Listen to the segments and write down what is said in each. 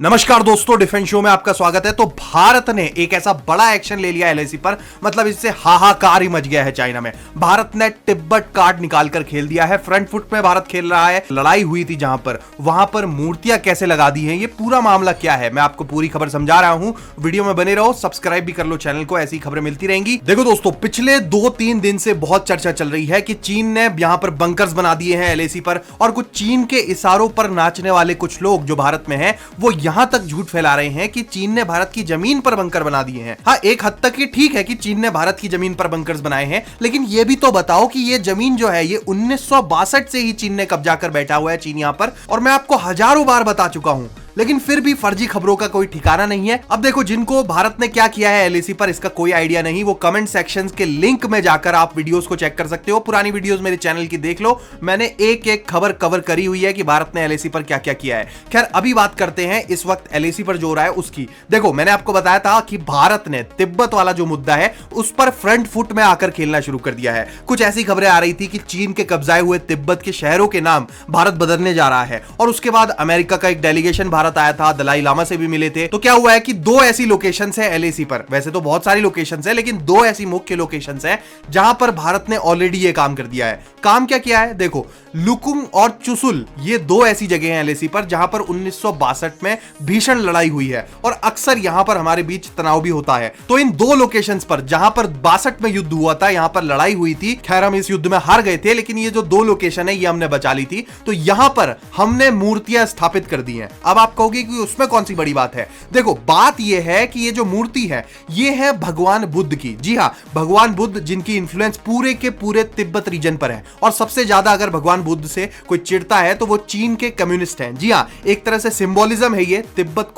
नमस्कार दोस्तों, defence show में आपका स्वागत है। तो भारत ने एक ऐसा बड़ा एक्शन ले लिया एलएसी पर, मतलब इससे हाहाकार ही मच गया है चाइना में। भारत ने तिब्बत कार्ड निकालकर खेल दिया है। फ्रंट फुट में भारत खेल रहा है। लड़ाई हुई थी जहां पर, वहां पर मूर्तियां कैसे लगा दी हैं, ये पूरा मामला क्या है, मैं आपको पूरी खबर समझा रहा हूं। वीडियो में बने रहो, सब्सक्राइब भी कर लो चैनल को, ऐसी खबरें मिलती रहेंगी। देखो दोस्तों, पिछले 2-3 दिन से बहुत चर्चा चल रही है कि चीन ने यहां पर बंकर्स बना दिए हैं एलएसी पर, और कुछ चीन के इशारों पर नाचने वाले कुछ लोग जो भारत में हैं, वो यहां तक झूठ फैला रहे हैं कि चीन ने भारत की जमीन पर बंकर बना दिए हैं। हाँ, एक हद तक ये ठीक है कि चीन ने भारत की जमीन पर बंकर्स बनाए हैं, लेकिन ये भी तो बताओ कि ये जमीन जो है, ये 1962 से ही चीन ने कब्जा कर बैठा हुआ है चीन यहां पर। और मैं आपको हजारों बार बता चुका हूं, लेकिन फिर भी फर्जी खबरों का कोई ठिकाना नहीं है। अब देखो, जिनको भारत ने क्या किया है एलएसी पर, इसका कोई आइडिया नहीं, वो कमेंट सेक्शन के लिंक में जाकर आप वीडियोस को चेक कर सकते हो। पुरानी वीडियोस मेरे चैनल की देख लो, मैंने एक एक खबर कवर करी हुई है कि भारत ने एलएसी पर क्या क्या किया है। खैर, अभी बात करते हैं इस वक्त एलएसी पर जो हो रहा है उसकी। देखो, मैंने आपको बताया था कि भारत ने तिब्बत वाला जो मुद्दा है उस पर फ्रंट फुट में आकर खेलना शुरू कर दिया है। कुछ ऐसी खबरें आ रही थी कि चीन के कब्जाए हुए तिब्बत के शहरों के नाम भारत बदलने जा रहा है, और उसके बाद अमेरिका का एक डेलीगेशन भारत आया था, दलाई लामा से भी मिले थे। तो क्या हुआ है कि दो ऐसी लोकेशंस है एलएसी पर, वैसे तो बहुत सारी लोकेशंस है, लेकिन दो ऐसी मुख्य लोकेशंस है जहां पर भारत ने ऑलरेडी ये काम कर दिया है। काम क्या किया है, देखो, लुकुंग और चुसुल, ये दो ऐसी जगह हैं एलएसी पर जहां पर 1962 में भीषण लड़ाई हुई है, और अक्सर यहां पर हमारे बीच तनाव भी होता है। तो इन दो लोकेशंस पर, जहां पर 62 में युद्ध हुआ था, यहां पर लड़ाई हुई थी, खैर हम इस युद्ध में हार गए थे, लेकिन ये जो दो लोकेशन है ये हमने बचा ली थी। तो यहां पर हमने मूर्तियां स्थापित कर दी हैं। अब आप कहोगे कि उसमें कौन सी बड़ी बात है। देखो, बात यह है कि ये जो मूर्ति है, ये है भगवान बुद्ध की। जी हां, भगवान बुद्ध, जिनकी इन्फ्लुएंस पूरे के पूरे तिब्बत रीजन पर है, और सबसे ज्यादा अगर भगवान बुद्ध से कोई चिढ़ता है तो वो चीन के कम्युनिस्ट हैं। जी हां, एक तरह से सिंबोलिज्म है ये। तिब्बत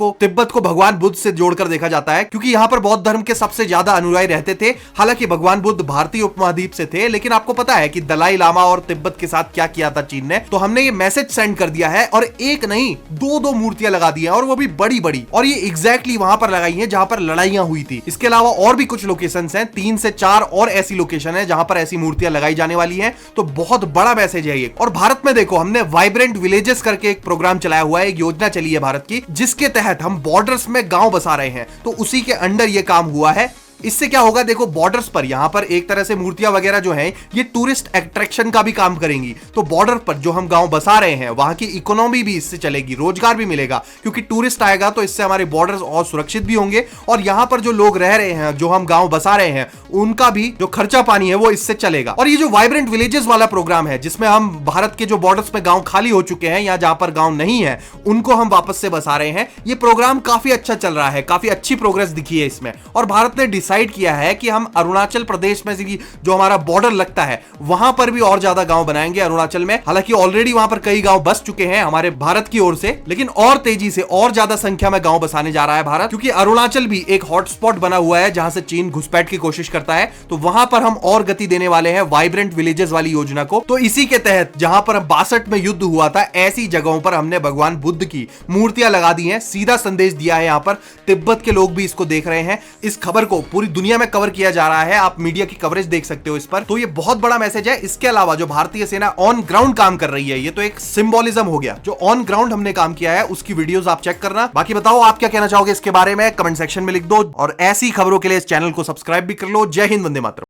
को भगवान बुद्ध से जोड़कर देखा जाता है, क्योंकि यहां पर बौद्ध धर्म के सबसे ज्यादा अनुयायी रहते थे। हालांकि भगवान बुद्ध भारतीय उपमहाद्वीप से थे, लेकिन आपको पता है कि दलाई लामा और तिब्बत के साथ क्या किया था चीन ने। तो हमने ये मैसेज सेंड कर दिया है, और एक नहीं, दो मूर्तियां लगा दी हैं, और वो भी बड़ी बड़ी, और ये एग्जैक्टली वहां पर लगाई है जहां पर लड़ाइयां हुई थी। इसके अलावा और भी कुछ लोकेशंस हैं, 3 से 4 और ऐसी लोकेशन है जहां पर ऐसी मूर्तियां लगाई जाने वाली हैं। तो बहुत बड़ा मैसेज है ये। और भारत में देखो, हमने वाइब्रेंट विलेजेस करके एक प्रोग्राम चलाया हुआ है, एक योजना चली है भारत की, जिसके तहत हम बॉर्डर्स में गांव बसा रहे हैं। तो उसी के अंडर ये काम हुआ है। इससे क्या होगा, देखो, बॉर्डर्स पर यहां पर एक तरह से मूर्तियां वगैरह जो हैं, ये टूरिस्ट अट्रैक्शन का भी काम करेंगी। तो बॉर्डर पर जो हम गांव बसा रहे हैं, वहां की इकोनॉमी भी इससे चलेगी, रोजगार भी मिलेगा, क्योंकि टूरिस्ट आएगा तो इससे हमारे बॉर्डर्स और सुरक्षित भी होंगे, और यहां पर जो लोग रह रहे हैं, जो हम गांव बसा रहे हैं, उनका भी जो खर्चा पानी है वो इससे चलेगा। और ये जो वाइब्रेंट विलेजेस वाला प्रोग्राम है, जिसमें हम भारत के जो बॉर्डर्स पे गांव खाली हो चुके हैं या जहां पर गांव नहीं है, उनको हम वापस से बसा रहे हैं, ये प्रोग्राम काफी अच्छा चल रहा है, काफी अच्छी प्रोग्रेस दिखी है इसमें। और भारत ने डिसाइड किया है कि हम अरुणाचल प्रदेश में से जो हमारा बॉर्डर लगता है, वहां पर भी और ज्यादा गांव बनाएंगे अरुणाचल में। हालांकि ऑलरेडी वहां पर कई गांव बस चुके हैं हमारे भारत की ओर से, लेकिन और तेजी से और ज्यादा संख्या में गांव बसाने जा रहा है भारत, क्योंकि अरुणाचल भी एक हॉटस्पॉट बना हुआ है जहां से चीन घुसपैठ की कोशिश करता है। तो वहां पर हम और गति देने वाले हैं वाइब्रेंट विलेजेस वाली योजना को। तो इसी के तहत जहां पर 62 में युद्ध हुआ था, ऐसी जगहों पर हमने भगवान बुद्ध की मूर्तियां लगा दी हैं। सीधा संदेश दिया है, यहां पर तिब्बत के लोग भी इसको देख रहे हैं। इस खबर को पूरी दुनिया में कवर किया जा रहा है, आप मीडिया की कवरेज देख सकते हो इस पर। तो ये बहुत बड़ा मैसेज है। इसके अलावा जो भारतीय सेना ऑन ग्राउंड काम कर रही है, ये तो एक सिंबोलिज्म हो गया। जो ऑन ग्राउंड हमने काम किया है, उसकी वीडियोस आप चेक करना। बाकी बताओ, आप क्या कहना चाहोगे इसके बारे में, कमेंट सेक्शन में लिख दो, और ऐसी खबरों के लिए इस चैनल को सब्सक्राइब भी कर लो। जय हिंद, वंदे मातरम।